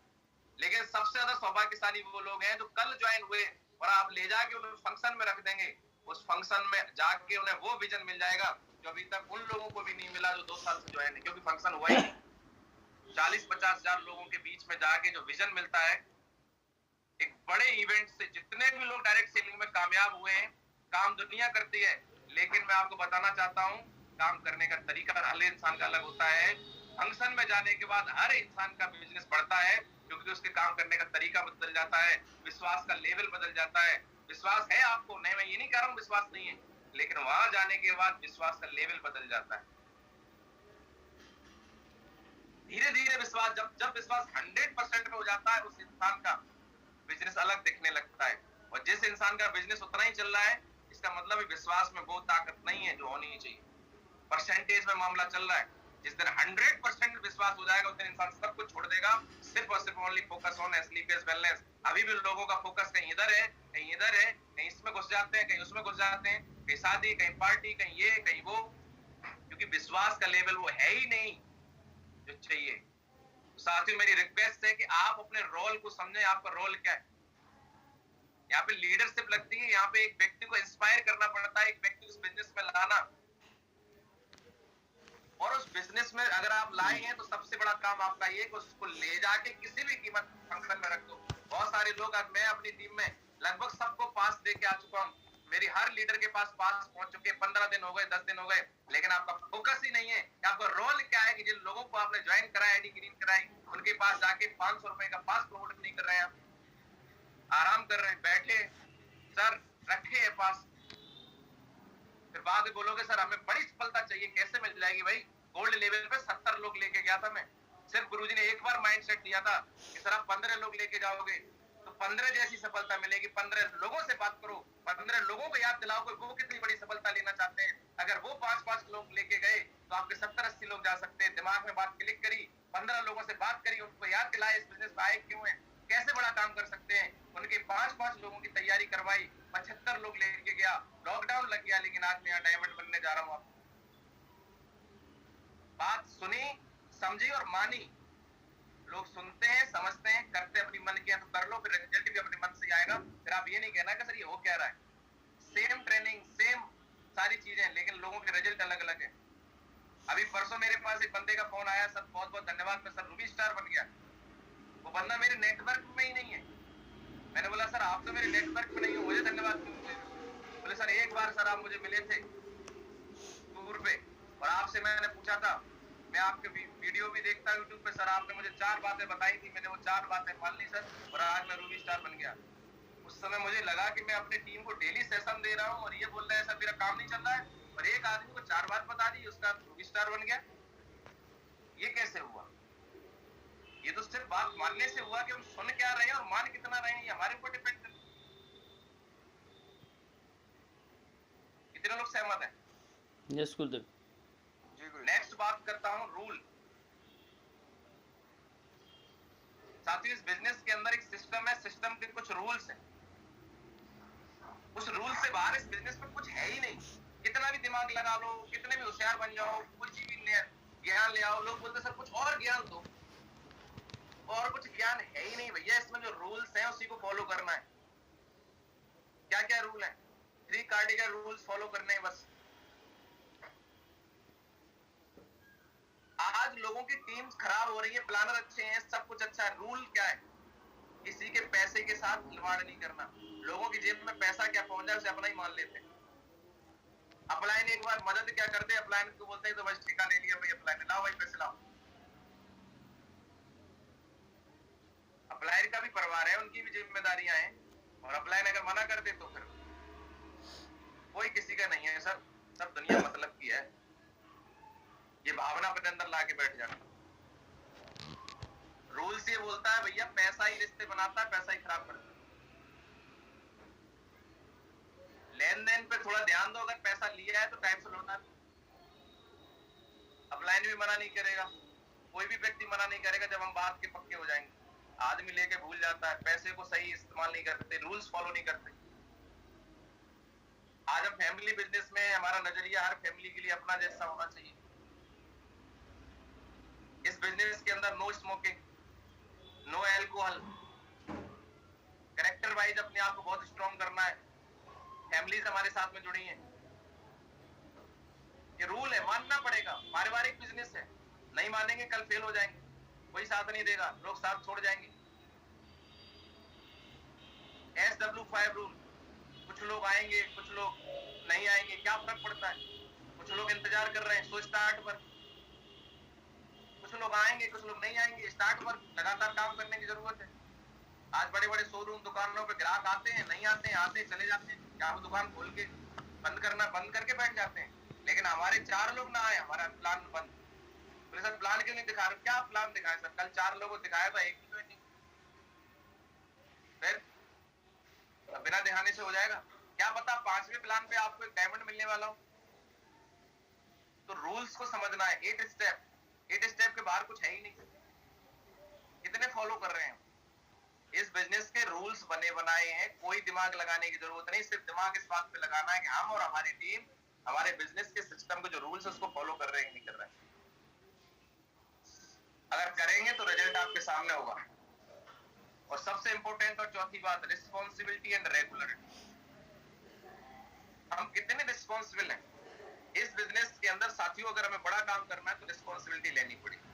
लेकिन सबसे ज्यादा सौभाग्यशाली वो लोग हैं जो कल ज्वाइन हुए और आप ले जाके उन्हें फंक्शन में रख देंगे, उस फंक्शन में जाके उन्हें वो विजन मिल जाएगा जो अभी तक उन लोगों को भी नहीं मिला जो 2 साल से ज्वाइन है, क्योंकि फंक्शन हुआ ही नहीं। 40-50 हजार लोगों के बीच में जाके जो विजन मिलता है एक बड़े इवेंट से, जितने भी लोग डायरेक्ट सेलिंग में कामयाब हुए हैं, काम दुनिया करती है, लेकिन मैं आपको बताना चाहता हूं काम करने का तरीका हर इंसान का अलग होता है। फंक्शन में जाने के बाद हर इंसान का बिजनेस बढ़ता है, क्योंकि उसके काम करने का तरीका बदल जाता है, विश्वास का लेवल बदल जाता है। विश्वास है आपको, नहीं मैं ये नहीं कह रहा हूं विश्वास नहीं है, लेकिन वहां जाने के बाद विश्वास का लेवल बदल जाता है। धीरे धीरे विश्वास, जब विश्वास 100% पे हो जाता है, उस इंसान का बिजनेस अलग दिखने लगता है। और जिस इंसान का बिजनेस उतना ही चल रहा है, इसका मतलब है विश्वास में वो ताकत नहीं है जो होनी चाहिए। परसेंटेज में मामला चल रहा है। जिस दिन 100% विश्वास हो जाएगा, उस दिन इंसान सब कुछ छोड़ देगा, सिर्फ और सिर्फ only focus on sleepless wellness. अभी भी लोगों का फोकस कहीं इधर है, कहीं इधर है, कहीं इसमें घुस जाते हैं, कहीं उसमें घुस जाते हैं, कहीं शादी, कहीं पार्टी, कहीं ये, कहीं वो, क्योंकि विश्वास का लेवल वो है ही नहीं जो चाहिए। साथियों, मेरी रिक्वेस्ट है कि आप अपने रोल को समझें, आपका रोल क्या है। यहाँ पे लीडरशिप लगती है, यहाँ पे एक व्यक्ति को इंस्पायर करना पड़ता है, एक व्यक्ति को इस बिजनेस में लाना, और उस बिजनेस में अगर आप लाए हैं तो सबसे बड़ा काम आपका ये कि उसको ले जाके किसी भी कीमत फंक्शन में रख दो। बहुत सारे लोग, आज मैं अपनी टीम में लगभग सबको पास दे के आ चुका हूँ, मेरी हर लीडर के पास पास पहुंच चुके, 15 दिन हो गए, 10 दिन हो गए, लेकिन आपका फोकस ही नहीं है कि आपका रोल क्या है कि जिन लोगों को आपने ज्वाइन कराया, आईडी ग्रीन कराई, उनके पास जाके 500 रुपए का पास प्रमोट नहीं कर रहे हैं, आराम कर रहे हैं, बैठे सर रखे है पास, फिर बाद में बोलोगे सर हमें बड़ी सफलता चाहिए, कैसे मिल जाएगी भाई। गोल्ड लेवल पे 70 लोग लेके गया था मैं, सिर्फ गुरुजी ने एक बार माइंडसेट दिया था कि सर आप 15 लोग लेके जाओगे तो 15 जैसी सफलता मिलेगी। 15 लोगों से बात करो, 15 लोगों को याद दिलाओ कि वो कितनी बड़ी सफलता लेना चाहते हैं। अगर वो 5-5 लोग लेके गए तो आपके 70-80 लोग जा सकते हैं। दिमाग में बात क्लिक करी, 15 लोगों से बात करी, उनको याद दिलाया इस बिजनेस में आए क्यों है, कैसे बड़ा काम कर सकते हैं, उनके 5-5 लोगों की तैयारी करवाई, 75 लोग लेके गया, लॉकडाउन लग गया, लेकिन आज मैं यहाँ डायमंड बनने जा रहा हूँ। आपको बात सुनी, समझी और मानी। लोग सुनते हैं, समझते हैं, करते अपनी मन के तो कर लो, फिर रिजल्ट भी अपने मन से ही आएगा। फिर आप ये नहीं कहना कि सर ये हो क्या रहा है, सेम ट्रेनिंग, सेम सारी चीजें, लेकिन लोगों के रिजल्ट अलग अलग है। अभी परसों मेरे पास एक बंदे का फोन आया, सर बहुत बहुत धन्यवाद, मैं सर रूबी स्टार बन गया। वो बंदा मेरे नेटवर्क में ही नहीं है। मैंने बोला सर आप तो मेरे नेटवर्क में नहीं हो, मुझे धन्यवाद क्यों बोले। बोले सर एक बार सर आप मुझे मिले थे टूर पे, और आपसे मैंने पूछा था, मैं आपके वीडियो भी देखता हूं यूट्यूब पे, सर आपने मुझे 4 बातें बताई थी, मैंने वो 4 बातें मान ली सर, और आज मैं रूबी स्टार बन गया। उस समय मुझे लगा कि मैं अपनी टीम को डेली सेशन दे रहा हूँ और ये बोल रहे हैं सर मेरा काम नहीं चल रहा है, और एक आदमी को 4 बात बता दी, उसका रूबी स्टार बन गया। ये कैसे हुआ? ये तो सिर्फ बात मानने से हुआ कि हम सुन क्या रहे हैं और मान कितना रहे हैं, ये हमारे ऊपर डिपेंड करता है। कितने लोग सहमत हैं? यस गुरुदेव। नेक्स्ट बात करता हूं रूल। साथियों, इस बिजनेस के अंदर एक सिस्टम है, सिस्टम के कुछ रूल्स हैं। उस रूल से बाहर इस बिजनेस में कुछ है ही नहीं। कितना भी दिमाग लगा लो, कितने भी होशियार बन जाओ, कुछ भी ज्ञान ले आओ, लोग बोलते सर कुछ और ज्ञान दो, और कुछ ज्ञान है ही नहीं भैया। इसमें जो रूल्स हैं उसी को फॉलो करना है। क्या क्या रूल है? 3 कार्डिकल रूल्स फॉलो करने हैं बस। आज लोगों की टीम्स खराब हो रही है, प्लानर अच्छे हैं, सब कुछ अच्छा है, रूल क्या है? किसी के पैसे के साथ खिलवाड़ नहीं करना। लोगों की जेब में पैसा क्या पहुंच जाए उसे अपना ही मान लेते हैं। अपलाइन एक बार मदद क्या करते, अपलाइन को बोलते हैं तो बस ठेका ले लिया भाई, अपलाइन लाओ भाई पैसे लाओ। अपलाइन का भी परिवार है, उनकी भी जिम्मेदारियां हैं, और अपलाइन अगर मना कर दे तो फिर कोई किसी का नहीं है सर, सब दुनिया मतलब की है। ये भावना अपने अंदर लाके बैठ जाना। रूल्स ये बोलता है भैया पैसा ही रिश्ते बनाता है, पैसा ही खराब करता है। लेन देन पे थोड़ा ध्यान दो, अगर पैसा लिया है तो टाइम से लौटा दो। मना नहीं करेगा, कोई भी व्यक्ति मना नहीं करेगा जब हम बात के पक्के हो जाएंगे। आदमी लेके भूल जाता है, पैसे को सही इस्तेमाल नहीं करते, रूल्स फॉलो नहीं करते। आज हम फैमिली बिजनेस में, हमारा नजरिया हर फैमिली के लिए अपना जैसा होना चाहिए। इस बिजनेस के अंदर no smoking, no alcohol, character wise अपने आप को बहुत स्ट्रॉन्ग करना है। फैमिलीज हमारे साथ में जुड़ी हैं, ये रूल है, मानना पड़ेगा। पारिवारिक बिजनेस है, नहीं मानेंगे कल फेल हो जाएंगे, कोई साथ नहीं देगा, लोग साथ छोड़ जाएंगे। SW5 रूल, कुछ लोग आएंगे, कुछ लोग नहीं आएंगे, क्या फर्क पड़ता है? कुछ लोग इंतजार कर रहे हैं, सो स्टार्ट वर्क। कुछ लोग आएंगे, कुछ लोग नहीं आएंगे, स्टार्ट वर्क। लगातार काम करने की जरूरत है। आज बड़े बड़े शोरूम, दुकानों पे ग्राहक आते हैं, नहीं आते हैं, आते चले जाते हैं। क्या वो दुकान खोल के बंद करके बैठ जाते हैं? लेकिन हमारे 4 लोग ना आए, हमारा प्लान बंद। तो सर प्लान क्यों नहीं दिखा रहे? क्या प्लान दिखाया सर? कल 4 लोगों को दिखाया था, एक भी नहीं। फिर बिना दिखाने से हो जाएगा? क्या पता 5वें प्लान पे आपको एक डायमंड मिलने वाला हो। तो रूल्स को समझना है। 8 स्टेप के बाहर कुछ है ही नहीं। कितने फॉलो कर रहे हैं? इस बिजनेस के रूल्स बने बनाए हैं, कोई दिमाग लगाने की जरूरत नहीं। सिर्फ दिमाग इस बात पे लगाना है कि हम और हमारी टीम हमारे बिजनेस के सिस्टम के जो रूल्स है उसको फॉलो कर रहे हैं कि नहीं कर रहे हैं। अगर करेंगे तो रिजल्ट आपके सामने होगा। और सबसे इंपॉर्टेंट और चौथी बात, रिस्पॉन्सिबिलिटी एंड रेगुलरिटी। हम कितने रिस्पॉन्सिबल हैं इस बिजनेस के अंदर? साथियों, अगर हमें बड़ा काम करना है तो रिस्पॉन्सिबिलिटी लेनी पड़ेगी।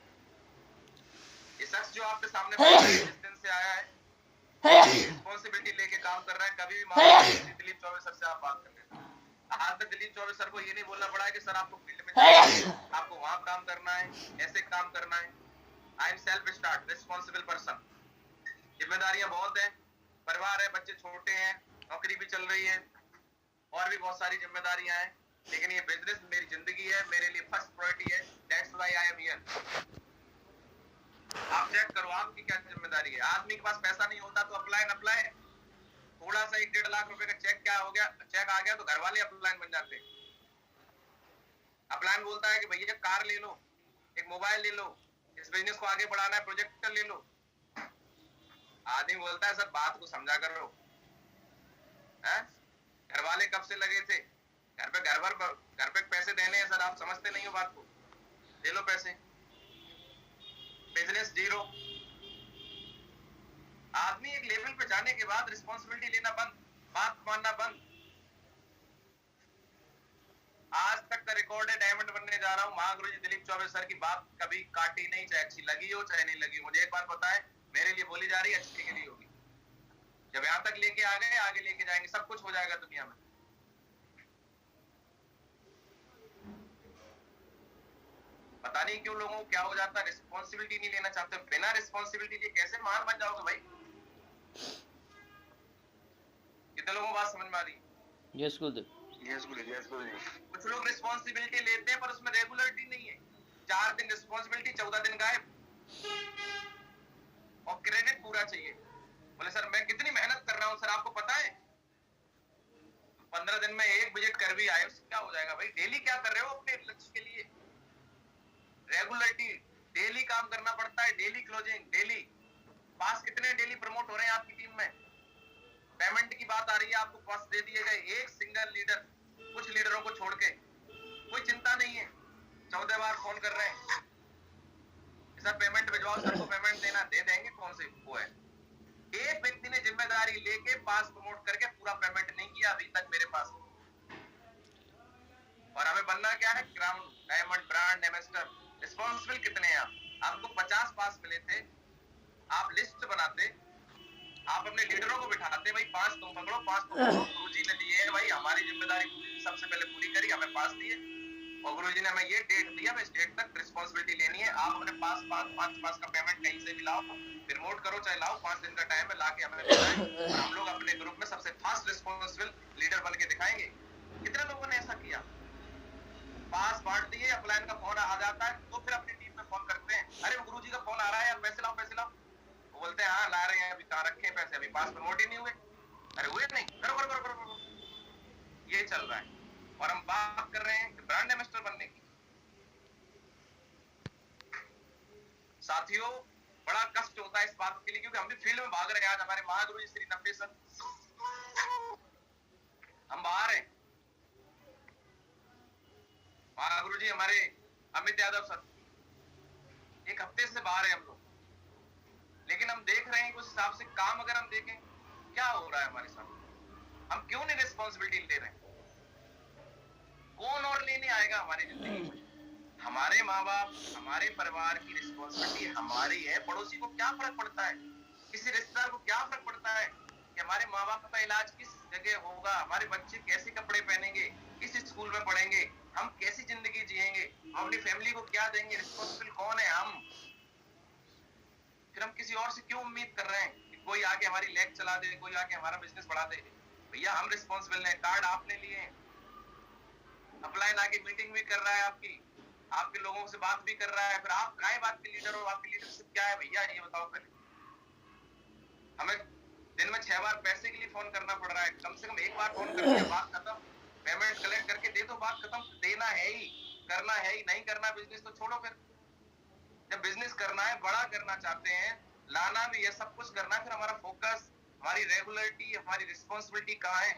ये शख्स जो आपके सामने जिस दिन से आया है, रिस्पॉन्सिबिलिटी लेके काम कर रहा है। कभी भी दिलीप चौबे सर से आप बात कर लेते हैं। आज तक दिलीप चौबे सर को ये नहीं बोलना पड़ा है कि सर आपको फील्ड में जाना है, आपको वहां काम करना है, ऐसे काम करना है। I am self start responsible person. जिम्मेदारियां बहुत है, परिवार है, बच्चे छोटे हैं, नौकरी भी चल रही है, और भी बहुत सारी जिम्मेदारियां हैं। लेकिन ये बिजनेस मेरी जिंदगी है, मेरे लिए फर्स्ट प्रायोरिटी है। That's why I am here. आप चेक करो आपकी क्या जिम्मेदारी है। आदमी के पास पैसा नहीं होता तो अप्लाई थोड़ा सा 1-1.5 लाख रुपए का चेक क्या हो गया, चेक आ गया तो घर वाले अपलाइन बन जाते हैं। अपलाइन बोलता है कि भैया कार ले लो, एक मोबाइल ले लो, इस बिजनेस को आगे बढ़ाना है, प्रोजेक्टर ले लो। आदमी बोलता है सर बात को समझा करो। घर वाले कब से लगे थे, घर पे पैसे देने हैं सर, आप समझते नहीं हो बात को, दे लो पैसे। Business zero. आदमी एक लेवल पे जाने के बाद रिस्पॉन्सिबिलिटी लेना बंद, बात मानना बंद। आज तक का रिकॉर्ड है, डायमंड बनने जा रहा हूँ। महागुरु जी दिलीप चौबे सर की बात कभी काटी नहीं, चाहे अच्छी लगी हो चाहे नहीं लगी। मुझे एक बात पता है, मेरे लिए बोली जा रही है, अच्छी के लिए होगी। जब यहाँ तक लेके आ गए, आगे लेके जाएंगे, सब कुछ हो जाएगा दुनिया में। पता नहीं क्यों लोगों को क्या हो जाता है, रिस्पॉन्सिबिलिटी नहीं लेना चाहते। बिना रिस्पॉन्सिबिलिटी लिए कैसे महान बन जाओगे भाई? कितने लोगों को बात समझ में आ रही है? यस गुरुदेव। कुछ लोग रिस्पॉन्सिबिलिटी लेते हैं पर उसमें रेगुलरिटी नहीं है। 4 दिन रिस्पॉन्सिबिलिटी, 14 दिन गायब, और क्रेडिट पूरा चाहिए। बोले सर मैं कितनी मेहनत कर रहा हूँ सर, आपको पता है? 15 दिन में 1 विजिट कर भी आए, उससे क्या हो जाएगा भाई? डेली क्या कर रहे हो अपने लक्ष्य के लिए? रेगुलरिटी, डेली काम करना पड़ता है, डेली क्लोजिंग, डेली पास। कितने डेली प्रमोट हो रहे हैं आपकी टीम में? पेमेंट की बात आ रही है, आपको पास दे दिए गए, एक सिंगल लीडर, कुछ लीडरों को छोड़ के कोई चिंता नहीं है। 14 बार फोन कर रहे हैं, सर पेमेंट भिजवाओ, सर को पेमेंट देना, दे देंगे, कौन से वो है। एक व्यक्ति ने जिम्मेदारी लेके पास प्रमोट करके पूरा पेमेंट नहीं किया अभी तक मेरे पास। और हमें बनना क्या है? Crown, diamond, brand ambassador. Responsible कितने हैं आप? आपको 50 पास मिले थे, आप लिस्ट बनाते, आप अपने लीडरों को बिठाते, भाई 5 तुम पकड़ो, 5 तुम पकड़ो। गुरुजी ने दिए है भाई, हमारी जिम्मेदारी सबसे पहले पूरी करी, हमें पास दिए, और गुरुजी ने हमें ये डेट दिया, मैं इस डेट तक रिस्पॉन्सिबिलिटी लेनी है। आप अपने पास 5 पास का पेमेंट कहीं से भी लाओ, प्रमोट करो चाहे लाओ, 5 दिन का टाइम है, लाके हमें बताएं, और हम लोग अपने ग्रुप में सबसे फास्ट रिस्पॉन्सिबल लीडर बन के दिखाएंगे। कितने लोगों ने ऐसा किया? पास बांट दिए, अपलाइन का फोन आ जाता है तो फिर अपनी टीम में फोन करते हैं, अरे गुरुजी का फोन आ रहा है यार, पैसे लाओ पैसे लाओ। वो बोलते हैं हाँ ला रहे हैं, अभी कहाँ रखे पैसे, अभी पास प्रमोट ही नहीं हुए। अरे हुए नहीं, करो करो करो करो। ये चल रहा है। और हम बात कर रहे हैं ब्रांड एम्बेसडर बनने की। साथियों बड़ा कष्ट होता है इस बात के लिए, क्योंकि हम भी फील्ड में भाग रहे हैं। आज हमारे महागुरु श्री नब्बे सर हम बाहर हैं, महागुरु जी हमारे अमित यादव सर एक हफ्ते से बाहर है हम लोग, लेकिन हम देख रहे हैं कि उस हिसाब से काम अगर हम देखें क्या हो रहा है हमारे साथ, हम क्यों नहीं रिस्पॉन्सिबिलिटी ले रहे हैं? कौन और लेने आएगा हमारी जिंदगी में? हमारे माँ बाप, हमारे परिवार की रिस्पॉन्सिबिलिटी हमारी है। पड़ोसी को क्या फर्क पड़ता है, किसी रिश्तेदार को क्या फर्क पड़ता है कि हमारे माँ बाप का इलाज किस जगह होगा, हमारे बच्चे कैसे कपड़े पहनेंगे, किस स्कूल में पढ़ेंगे, हम कैसी जिंदगी जिएंगे, हम अपनी फैमिली को क्या देंगे? रिस्पॉन्सिबल कौन है? हम। फिर हम किसी और से क्यों उम्मीद कर रहे हैं कि कोई आके हमारी लेग चला दे, कोई आके हमारा बिजनेस बढ़ा दे? भैया हम रिस्पॉन्सिबल हैं। कार्ड आपने लिए, अपलाइन आके मीटिंग भी कर रहा है आपके लोगों से बात भी कर रहा है, फिर आप काहे बात के लीडर हो? आपकी लीडरशिप क्या है भैया, ये बताओ पहले। हमें दिन में 6 बार पैसे के लिए फोन करना पड़ रहा है, कम से कम एक बार फोन करके बात खत्म, पेमेंट कलेक्ट करके दे दो, बात खत्म। देना है ही, करना है ही, नहीं करना बिजनेस तो छोड़ो। फिर जब बिजनेस करना है, बड़ा करना चाहते हैं, लाना भी है, सब कुछ करना है, फिर हमारा फोकस, हमारी रेगुलरिटी, हमारी रिस्पॉन्सिबिलिटी कहाँ है?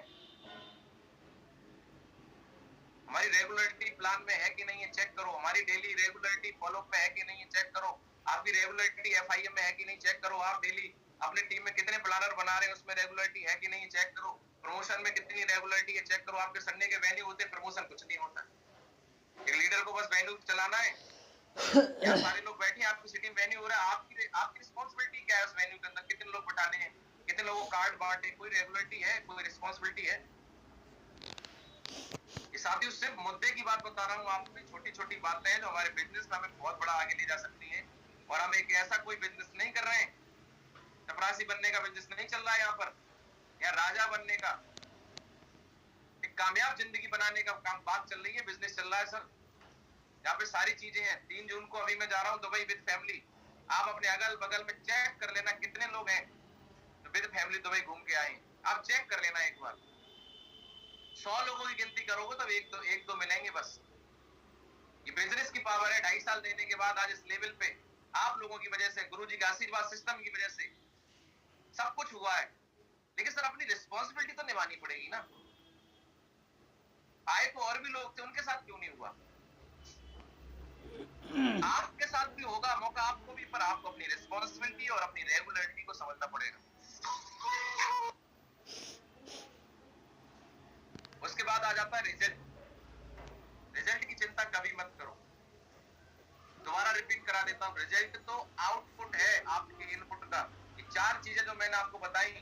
हमारी रेगुलरिटी प्लान में है कि नहीं है, चेक करो। हमारी डेली रेगुलरिटी फॉलो में है कि नहीं है, चेक करो। आपकी रेगुलरिटी एफआईएम में है कि नहीं, चेक करो। आप डेली अपनी टीम में कितने प्लानर बना रहे हैं, उसमें रेगुलरिटी है कि नहीं, चेक करो। प्रमोशन में कितनी रेगुलरिटी है, चेक करो। आपके संडे के वेन्यू होते, प्रमोशन कुछ नहीं होता। एक लीडर को बस वेन्यू चलाना है, क्या सारे लोग बैठे हैं आपकी सिटी में, वेन्यू हो रहा है, आपकी रिस्पॉन्सिबिलिटी क्या है उस वेन्यू के अंदर? कितने लोग बैठाने हैं, कितने लोगों को कार्ड बांटे? कोई रेगुलरिटी है, कोई रिस्पॉन्सिबिलिटी है? साथियों सिर्फ मुद्दे की बात बता रहा हूँ आपको, छोटी छोटी बातें हैं जो हमारे बिजनेस में हमें बहुत बड़ा आगे ले जा सकती हैं। और हम एक ऐसा कोई बिजनेस नहीं कर रहे हैं, चपरासी बनने का बिजनेस नहीं चल रहा है यहाँ पर, या राजा बनने का, एक कामयाब जिंदगी बनाने का काम बात चल रही है, बिजनेस चल रहा है सर। यहाँ पे सारी चीजें हैं। 3 जून को अभी मैं जा रहा हूँ दुबई विद फैमिली। आप अपने अगल बगल में चेक कर लेना कितने लोग हैं तो विद फैमिली दुबई घूम के आए। आप चेक कर लेना एक बार, 100 लोगों की गिनती करोगे तो एक दो मिलेंगे बस। ये बिजनेस की पावर है। 2.5 साल देने के बाद आज इस लेवल पे आप लोगों की वजह से, गुरुजी के आशीर्वाद सिस्टम की वजह से सब कुछ हुआ है। लेकिन सर अपनी रिस्पॉन्सिबिलिटी तो निभानी पड़ेगी ना। आए तो और भी लोग थे, उनके साथ क्यों नहीं हुआ? आपके साथ भी होगा, मौका आपको भी, पर आपको अपनी रिस्पॉन्सिबिलिटी और अपनी रेगुलरिटी को समझना पड़ेगा। उसके बाद आ जाता है रिजल्ट। रिजल्ट की चिंता कभी मत करो। दोबारा रिपीट करा देता हूं, रिजल्ट तो आउटपुट है आपके इनपुट का। ये 4 चीजें जो मैंने आपको बताई,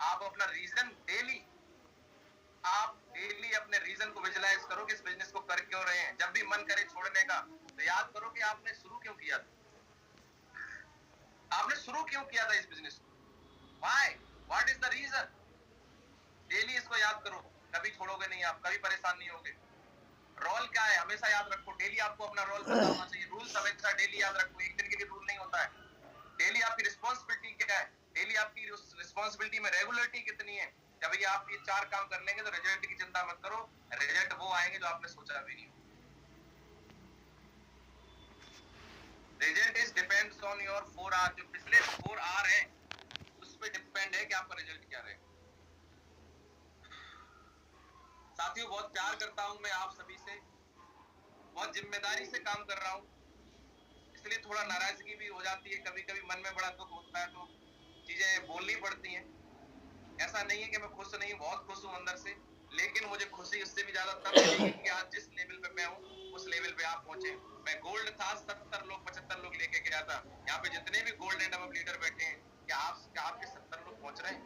आप अपना रीजन डेली अपने रीजन को विजुलाइज करो कि इस बिजनेस को कर क्यों रहे हैं। जब भी मन करे छोड़ने का तो याद करो कि आपने शुरू क्यों किया था, आपने शुरू क्यों किया था इस बिजनेस को। Why? What is the reason? Daily इसको याद करो, कभी छोड़ोगे नहीं आप, कभी परेशान नहीं होगे। रोल क्या है हमेशा याद रखो, डेली आपको अपना रोल पता होना चाहिए। रूल्स हमेशा डेली याद रखो, एक दिन के लिए रूल नहीं होता है। डेली आपकी रिस्पॉन्सिबिलिटी क्या है, डेली आपकी रिस्पॉन्सिबिलिटी में रेगुलरिटी कितनी है। जब ये आप ये 4 काम कर लेंगे तो रिजल्ट की चिंता मत करो, रिजल्ट वो आएंगे जो आपने सोचा भी नहीं। Result is depends on your 4 hour, जो पिछले 4 आवर है उस पे डिपेंड है कि आपका रिजल्ट क्या रहेगा। साथियों बहुत प्यार करता हूं मैं आप सभी से, बहुत जिम्मेदारी से काम कर रहा हूं, इसलिए थोड़ा नाराजगी भी हो जाती है, कभी कभी मन में बड़ा दुख होता है तो चीजें बोलनी पड़ती हैं। ऐसा नहीं है कि मैं खुश नहीं, बहुत खुश हूं अंदर से, लेकिन मुझे खुशी उससे भी ज्यादा तब मिलेगी कि आज जिस लेवल पे मैं हूं उस लेवल पे आप पहुंचे। मैं गोल्ड था, 70 लोग 75 लोग लेके गया था। यहाँ पे जितने भी गोल्ड एंड अबव लीडर बैठे हैं, क्या आपके 70 लोग पहुंच रहे हैं?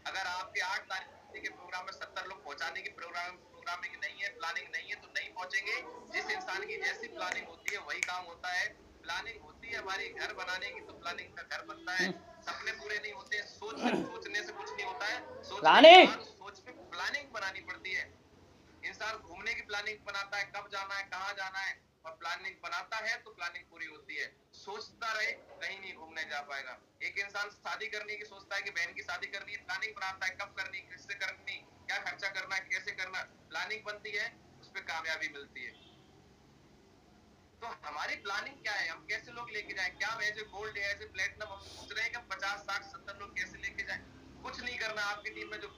अगर आपके 8 तारीख के प्रोग्राम में 70 लोग पहुंचाने की प्रोग्रामिंग नहीं है, प्लानिंग नहीं है, तो नहीं पहुंचेंगे। जिस इंसान की जैसी प्लानिंग होती है वही काम होता है। प्लानिंग होती है हमारी घर बनाने की, तो प्लानिंग का घर बनता है। सपने पूरे नहीं होते, सोचने से कुछ नहीं होता है, सोच पे प्लानिंग बनानी पड़ती है। इंसान घूमने की प्लानिंग बनाता है, कब जाना है, कहाँ जाना है, और प्लानिंग बनाता है तो प्लानिंग पूरी होती है। सोचता रहे कहीं नहीं घूमने जा पाएगा। एक इंसान शादी करने की सोचता है कि बहन की शादी करनी है, प्लानिंग बनाता है कब करनी, किससे करनी, क्या खर्चा करना है, कैसे करना, प्लानिंग बनती है। उस पे कामयाबी मिलती है। तो हमारी प्लानिंग क्या है, हम कैसे लोग लेके जाएं, क्या हम as a gold as a platinum हम सोच रहे हैं कि 50 60 70 लोग कैसे लेके जाएं? कुछ नहीं करना। आपकी टीम में जो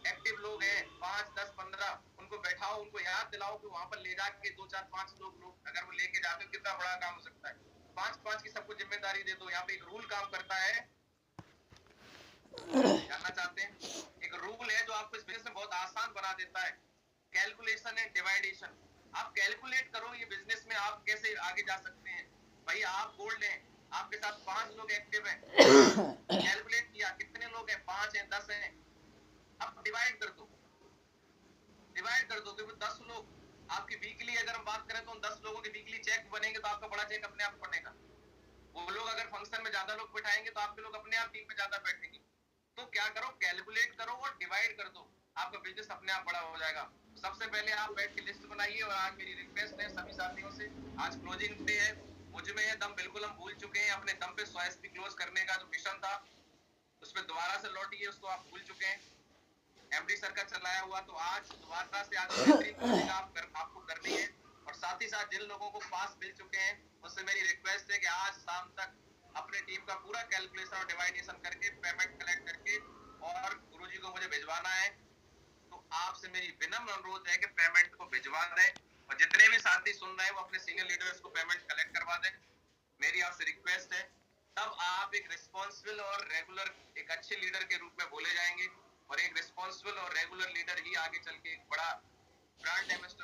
एक्टिव लोग हैं 5 10 15 उनको बैठाओ, उनको याद दिलाओ कि वहां पर ले जाके 2 4 5 लोग अगर वो लेके जाते हो कितना बड़ा काम हो सकता है। 5 5 की सबको जिम्मेदारी दे दो। यहाँ पे एक रूल काम करता है, जानना चाहते हैं? एक रूल है जो आपको इस बिजनेस में बहुत आसान बना देता है, कैलकुलेशन एंड डिवाइडेशन। आप कैलकुलेट करो ये बिजनेस में आप कैसे आगे जा सकते हैं। भाई आप गोल्ड हैं, आपके साथ 5 लोग एक्टिव हैं, कैलकुलेट किया कितने लोग हैं, 5 हैं 10 हैं, अब डिवाइड कर दो। डिवाइड कर दो तो 10 लोग आपकी वीकली, अगर हम बात करें तो उन 10 लोगों के वीकली चेक बनेंगे तो आपका बड़ा चेक अपने आप बनेगा। वो लोग अगर फंक्शन में ज्यादा लोग बैठाएंगे तो आपके लोग अपने आप टीम में ज्यादा बैठेंगे। तो क्या करो, कैलकुलेट करो और डिवाइड कर दो, आपका बिजनेस अपने आप बड़ा हो जाएगा। सबसे पहले आप बैठ के लिस्ट बनाइए। और आज मेरी रिक्वेस्ट है सभी साथियों से, आज क्लोजिंग डे है, मुझ में है दम बिल्कुल हम भूल चुके हैं। अपने दम पे 100 एसपी क्लोज करने का जो मिशन था उस पर दोबारा से लौटिए, उसको आप भूल चुके हैं। एमडी सर का चलाया हुआ, तो आज दोबारा से आज बेहतरीन क्लोजिंग आपको करनी है। और साथ ही साथ जिन लोगों को पास मिल चुके हैं उससे मेरी रिक्वेस्ट है कि आज शाम तक अपने टीम का पूरा कैलकुलेशन और डिवाइडेशन करके पेमेंट कलेक्ट करके और गुरुजी को मुझे भिजवाना है। तो आपसे मेरी विनम्र अनुरोध है कि पेमेंट को भिजवा दें और जितने भी साथी सुन रहे हैं वो अपने सीनियर लीडर्स को पेमेंट कलेक्ट करवा दें। मेरी आपसे रिक्वेस्ट है, तब आप एक रिस्पॉन्सिबल और रेगुलर एक अच्छे लीडर के रूप में बोले जाएंगे। और एक रिस्पॉन्सिबल और रेगुलर लीडर ही आगे चल के एक बड़ा ब्रांड एम्बेसडर